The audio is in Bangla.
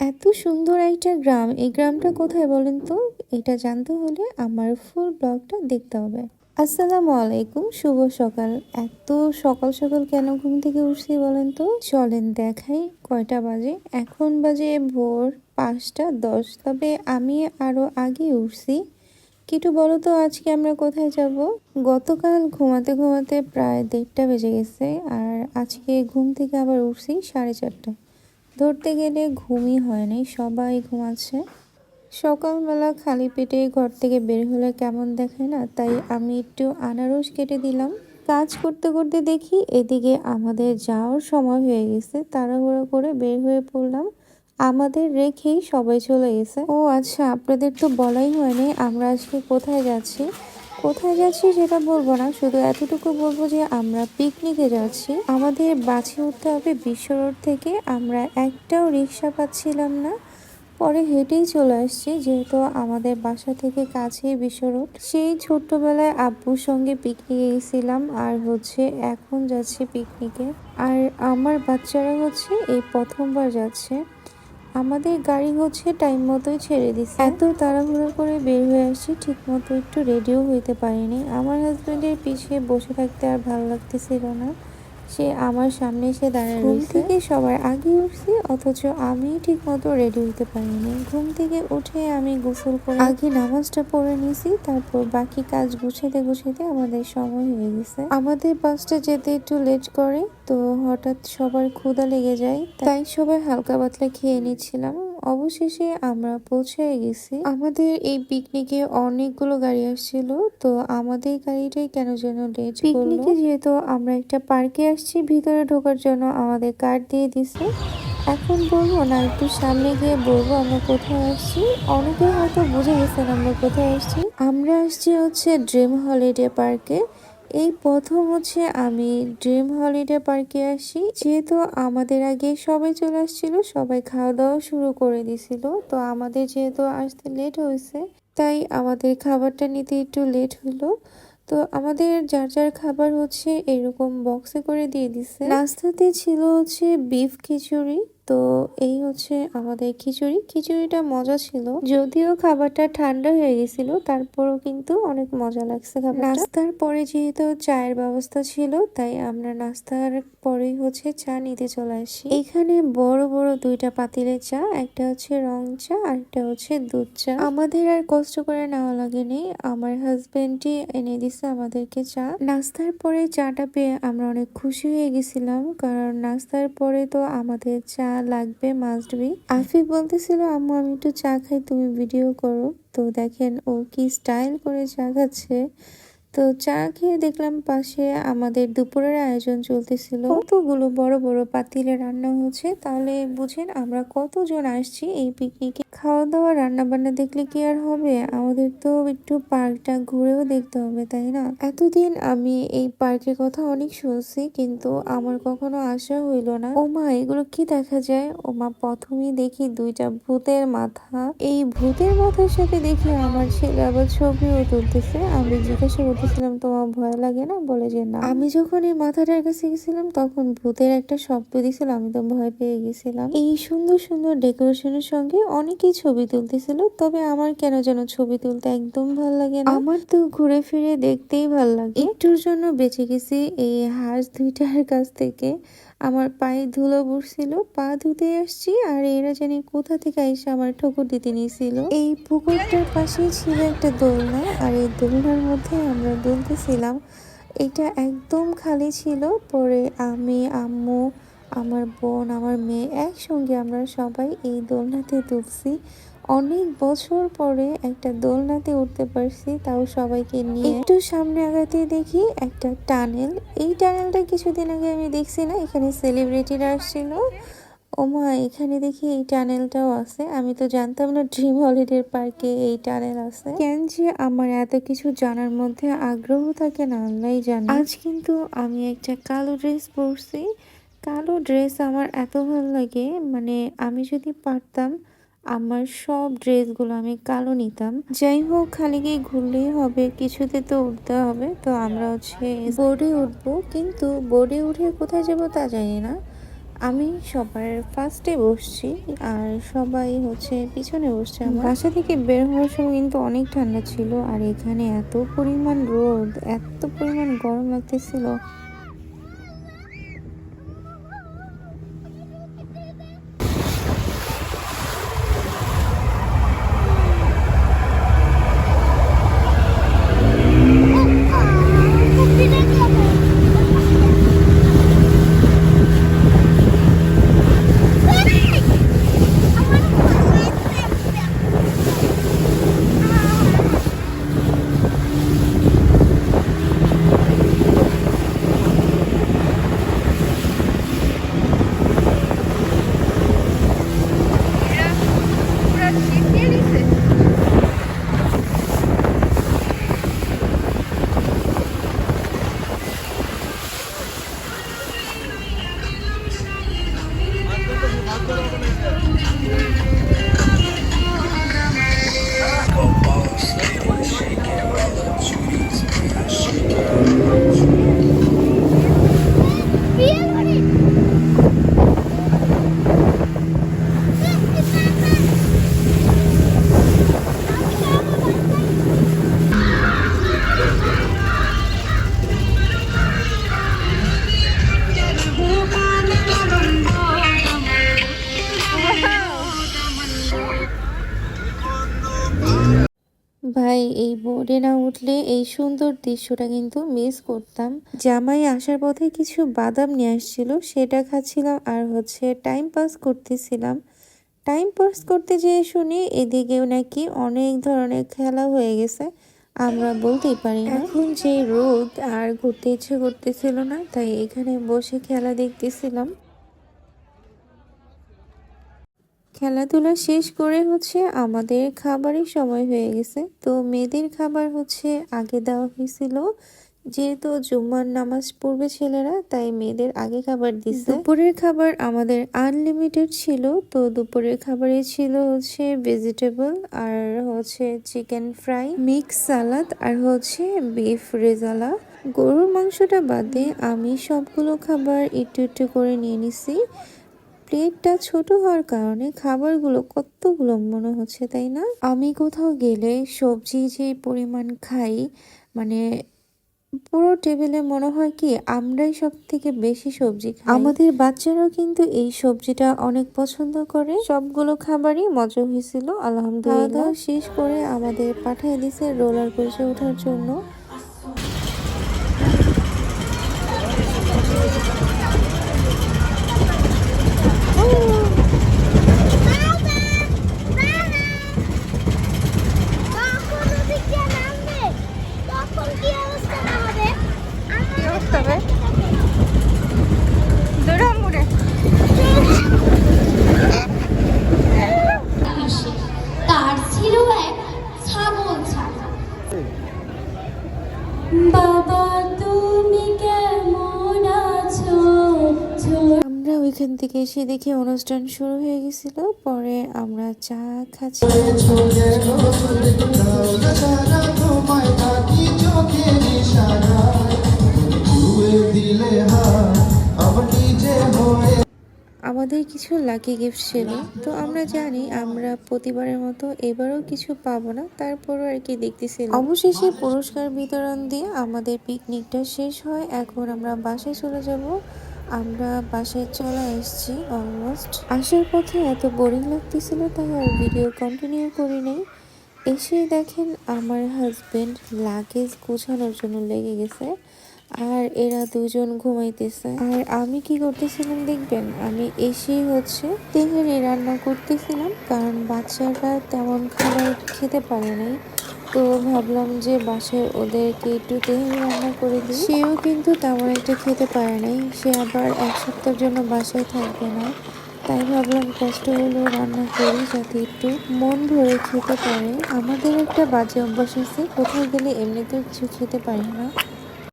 এত সুন্দর একটা গ্রাম, এই গ্রামটা কোথায় বলেন তো? এটা জানতে হলে আমার ফুল ব্লগটা দেখতে হবে। আসসালামু আলাইকুম, শুভ সকাল। এত সকাল সকাল কেন ঘুম থেকে উঠছি বলেন তো? চলেন দেখাই কয়টা বাজে। এখন বাজে ভোর 5টা 10। তবে আমি আরো আগে উঠছি। কিটু বলো তো আজকে আমরা কোথায় যাব? গতকাল ঘুমাতে ঘুমাতে প্রায় 1:30 বেজে গেছে, আর আজকে ঘুম থেকে আবার উঠছি 4:30টায়। ধরতে গেলে ঘুমই হয় নাই, সবাই ঘুমাচ্ছে। সকালবেলা খালি পেটে ঘর থেকে বের হলে কেমন দেখায় না, তাই আমি একটু আনারস কেটে দিলাম। কাজ করতে করতে দেখি এদিকে আমাদের যাওয়ার সময় হয়ে গেছে, তাড়াহুড়ো করে বের হয়ে পড়লাম। আমাদের রেখেই সবাই চলে গেছে। ও আচ্ছা, আপনাদের তো বলাই হয়নি আমরা আজকে কোথায় যাচ্ছি। কোথায় যাচ্ছি সেটা বলবো না, শুধু এতটুকু বলবো যে আমরা পিকনিকে যাচ্ছি। আমাদের বাসে উঠতে হবে বিশ্ব রোড থেকে। আমরা একটাও রিক্সা পাচ্ছিলাম না, পরে হেঁটেই চলে আসছি, যেহেতু আমাদের বাসা থেকে কাছেই বিশ্ব রোড। সেই ছোট্টবেলায় আব্বুর সঙ্গে পিকনিকে গেছিলাম, আর এখন যাচ্ছি পিকনিকে। আর আমার বাচ্চারা এই প্রথমবার যাচ্ছে। আমাদের গাড়ি টাইম মতোই ছেড়ে দিচ্ছে। এত তাড়াহুড়ো করে বের হয়ে আসছি, ঠিক মতো একটু রেডিও হইতে পারিনি। আমার হাজবেন্ডের পিছিয়ে বসে থাকতে আর ভালো লাগতেছিল না, সে আমার সামনে এসে দাঁড়ায়। ঘুম থেকে সবার আগে উঠছি, অথচ আমি ঠিক মতো রেডি হতে পারিনি। ঘুম থেকে উঠে আমি গোসল করে আগে নামাজটা পড়ে নিয়েছি, তারপর বাকি কাজ গুছাতে গুছাতে আমাদের সময় হয়ে গেছে। আমাদের বাসটা যেতে একটু লেট করে, তো হঠাৎ সবার ক্ষুধা লেগে যায়, তাই সবাই হালকা পাতলা খেয়ে নিচ্ছিলাম। অবশেষে আমরা পৌঁছে গেছি। আমাদের এই পিকনিকে অনেকগুলো গাড়ি আসছিল, তো আমাদের গাড়িটাই কেন যেন লেট করলো। পিকনিকে যেহেতু আমরা একটা পার্কে আসছি, ভিতরে ঢোকার জন্য আমাদের কার্ড দিয়ে দিছে। এখন বলবো না, একটু সামনে গিয়ে বলবো আমরা কোথায় আসছি। অনেকে হয়তো বুঝে গেছেন আমরা কোথায় আসছি। আমরা আসছি ড্রিম হলিডে পার্কে। এই প্রথম আমি ড্রিম হলিডে পার্কে আসি। যেহেতু আমাদের আগে সবাই চলে আসছিল, সবাই খাওয়া দাওয়া শুরু করে দিছিল, তো আমাদের যেহেতু আসতে লেট হয়েছে, তাই আমাদের খাবারটা নিতে একটু লেট হলো। তো আমাদের যার যার খাবার এরকম বক্সে করে দিয়ে দিছে। নাস্তাতে ছিল বিফ খিচুড়ি। তো এই আমাদের খিচুড়িটা মজা ছিল, যদিও খাবারটা ঠান্ডা হয়ে গেছিল, তারপরও কিন্তু অনেক মজা লাগছে খাবারটা। নাস্তার পরে যেহেতু চায়ের ব্যবস্থা ছিল, তাই আমরা নাস্তার পরেই চা নিতে চলে আসি। এখানে বড় বড় দুইটা পাতিলের চা, একটা রং চা আর একটা দুধ চা। আমাদের আর কষ্ট করে নেওয়া লাগেনি, আমার হাজবেন্ডই এনে দিছে আমাদেরকে চা। নাস্তার পরে চাটা পেয়ে আমরা অনেক খুশি হয়ে গেছিলাম, কারণ নাস্তার পরে তো আমাদের চা লাগবে, মাস্ট বি। আফিফ বলতেছিল, আম্মু আমি একটু চা খাই, তুমি ভিডিও করো। তো দেখেন ও কি স্টাইল করে চা খাচ্ছে। তো চা খেয়ে দেখলাম পাশে আমাদের দুপুরের আয়োজন চলতেছিল। কতগুলো বড় বড় পাতিলে রান্না হচ্ছে, তাহলে বুঝেন আমরা কতজন আসছি এই পিকনিকে। খাওয়া দাওয়া রান্না বান্না দেখলে কি আর হবে, আমাদের তো একটু পার্কটা ঘুরেও দেখতে হবে, তাই না? এতদিন আমি এই পার্কের কথা অনেক শুনছি, কিন্তু আমার কখনো আসা হইল না। ওমা, এগুলো কি দেখা যায়? ওমা, প্রথমেই দেখি দুইটা ভূতের মাথা। এই ভূতের মাথার সাথে দেখি আমার ছেলে আবার ছবিও তুলতেছে। আমি জিজ্ঞাসা করতেছিলাম, তোমার ভয় লাগে না? বলে যে না। আমি যখন এই মাথাটার কাছে গেছিলাম, তখন ভূতের একটা শব্দ দিছিল, আমি তো ভয় পেয়ে গেছিলাম। এই সুন্দর সুন্দর ডেকোরেশনের সঙ্গে অনেকেই ছবি তুলতেছিল, তবে আমার কেন যেন ছবি তুলতে একদম ভাল লাগে না। আমার তো ঘুরে ফিরে দেখতেই ভাল লাগে। একটুর জন্য বেঁচে গেছি এই হাঁস দুইটার কাছ থেকে। আমার পায়ে ধুলো পড়ছিল, পা ধুতে আসছি, আর এরা জানি কোথা থেকে এসে আমার ঠোকর দিতে নিয়েছিল। এই পুকুরটার পাশেই ছিল একটা দোলনা, আর এই দোলনার মধ্যে আমরা দুলতেছিলাম। এটা একদম খালি ছিল। পরে আমি, আম্মু, আমার বোন, আমার মেয়ে একসঙ্গে আমরা সবাই এই দোলনাতে তুলছি। অনেক বছর পরে একটা দোলনাতে উঠতে পারছি, তাও সবাইকে নিয়ে। একটু সামনে আগাতে দেখি একটা টানেল। এই টানেলটা কিছুদিন আগে আমি দেখছি না, এখানে সেলিব্রিটিরা আসছিল। ওমা, এখানে দেখি এই টানেলটাও আছে। আমি তো জানতাম না ড্রিম হলিডে পার্কে এই টানেল আছে। কেন যে আমার এত কিছু জানার মধ্যে আগ্রহ থাকে না আল্লাহই জানে। আজ কিন্তু আমি একটা কালো ড্রেস পরছি। কালো ড্রেস আমার এত ভালো লাগে, মানে আমি যদি পারতাম আমার সব ড্রেসগুলো আমি কালো নিতাম। যাই হোক, খালি গিয়ে ঘুরলেই হবে, কিছুতে তো উঠতে হবে। তো আমরা বোর্ডে উঠবো, কিন্তু বোর্ডে উঠে কোথায় যাব তা জানি না। আমি সবার ফার্স্টে বসছি আর সবাই হচ্ছে পিছনে বসছে। আমার বাসা থেকে বের হওয়ার সময় কিন্তু অনেক ঠান্ডা ছিল, আর এখানে এত পরিমাণ রোদ, এত পরিমাণ গরম লাগতেছিল। ভাই, এই বোর্ডে না উঠলে এই সুন্দর দৃশ্যটা কিন্তু মিস করতাম। জামাই আসার পথে কিছু বাদাম নিয়ে আসছিল, সেটা খাচ্ছিলাম আর হচ্ছে টাইম পাস করতেছিলাম। টাইম পাস করতে যেয়ে শুনি এদিকেও নাকি অনেক ধরনের খেলা হয়ে গেছে, আমরা বলতেই পারি না। এখন যে রোদ, আর ঘুরতে ইচ্ছে করতেছিল না, তাই এখানে বসে খেলা দেখতেছিলাম। খেলাধুলা শেষ করে হচ্ছে আমাদের খাবারের সময় হয়ে গেছে। তো মেয়েদের খাবার হচ্ছে আগে দেওয়া হয়েছিল, যেহেতু জুম্মার নামাজ পড়বে ছেলেরা, তাই মেয়েদের আগে খাবার দিছে। দুপুরের খাবার আমাদের আনলিমিটেড ছিল। তো দুপুরের খাবারে ছিল হচ্ছে ভেজিটেবল, আর হচ্ছে চিকেন ফ্রাই, মিক্স সালাদ, আর হচ্ছে বিফ রেজালা। গরুর মাংসটা বাদে আমি সবগুলো খাবার একটু একটু করে নিয়ে নিছি। প্লেটটা ছোট হওয়ার কারণে খাবারগুলো কতগুলো মনে হচ্ছে, তাই না? আমি কোথাও গেলে সবজি যে পরিমাণ খাই, মানে পুরো টেবিলে মনে হয় কি আমরাই সব থেকে বেশি সবজি খাই। আমাদের বাচ্চারাও কিন্তু এই সবজিটা অনেক পছন্দ করে। সবগুলো খাবারই মজা হয়েছিল আলহামদুলিল্লাহ। শেষ করে আমাদের পাঠিয়ে দিছে রোলার কোস্টারে ওঠার জন্য। তার ছিল এক ছাগল ছানা। বাবা তুমি কেমন আছো? আমরা ওইখান থেকে এসে দেখি অনুষ্ঠান শুরু হয়ে গেছিল। পরে আমরা চা খাচ্ছি। আমাদের কিছু লাকি গিফট ছিল, তো আমরা জানি আমরা প্রতিবারের মতো এবারও কিছু পাবো না, তারপরও আর কি দেখতেছিলাম। অবশেষে পুরস্কার বিতরণ দিয়ে আমাদের পিকনিকটা শেষ হয়। এখন আমরা বাসায় চলে যাব। আমরা বাসায় চলে এসেছি অলমোস্ট। আসার পথে এত বোরিং লাগতেছিল, তাই আর ভিডিও কন্টিনিউ করি নাই। এসে দেখেন আমার হাজবেন্ড লাগেজ গোছানোর জন্য লেগে গেছে, আর এরা দুজন ঘুমাইতেছে। আর আমি কি করতেছিলাম দেখবেন, আমি এসেই হচ্ছে তেহারি রান্না করতেছিলাম, কারণ বাচ্চারা তেমন খাবার খেতে পারে নাই। তো ভাবলাম যে বাসায় ওদেরকে একটু তেহারি রান্না করে দিই। সেও কিন্তু তেমন একটা খেতে পারে নাই, সে আবার এক সপ্তাহের জন্য বাসায় থাকবে না, তাই ভাবলাম কষ্ট হলেও রান্না করি যাতে একটু মন ভরে খেতে পারে। আমাদের একটা বাজে অভ্যাস আছে, কোথাও গেলে এমনিতেও কিছু খেতে পারি না,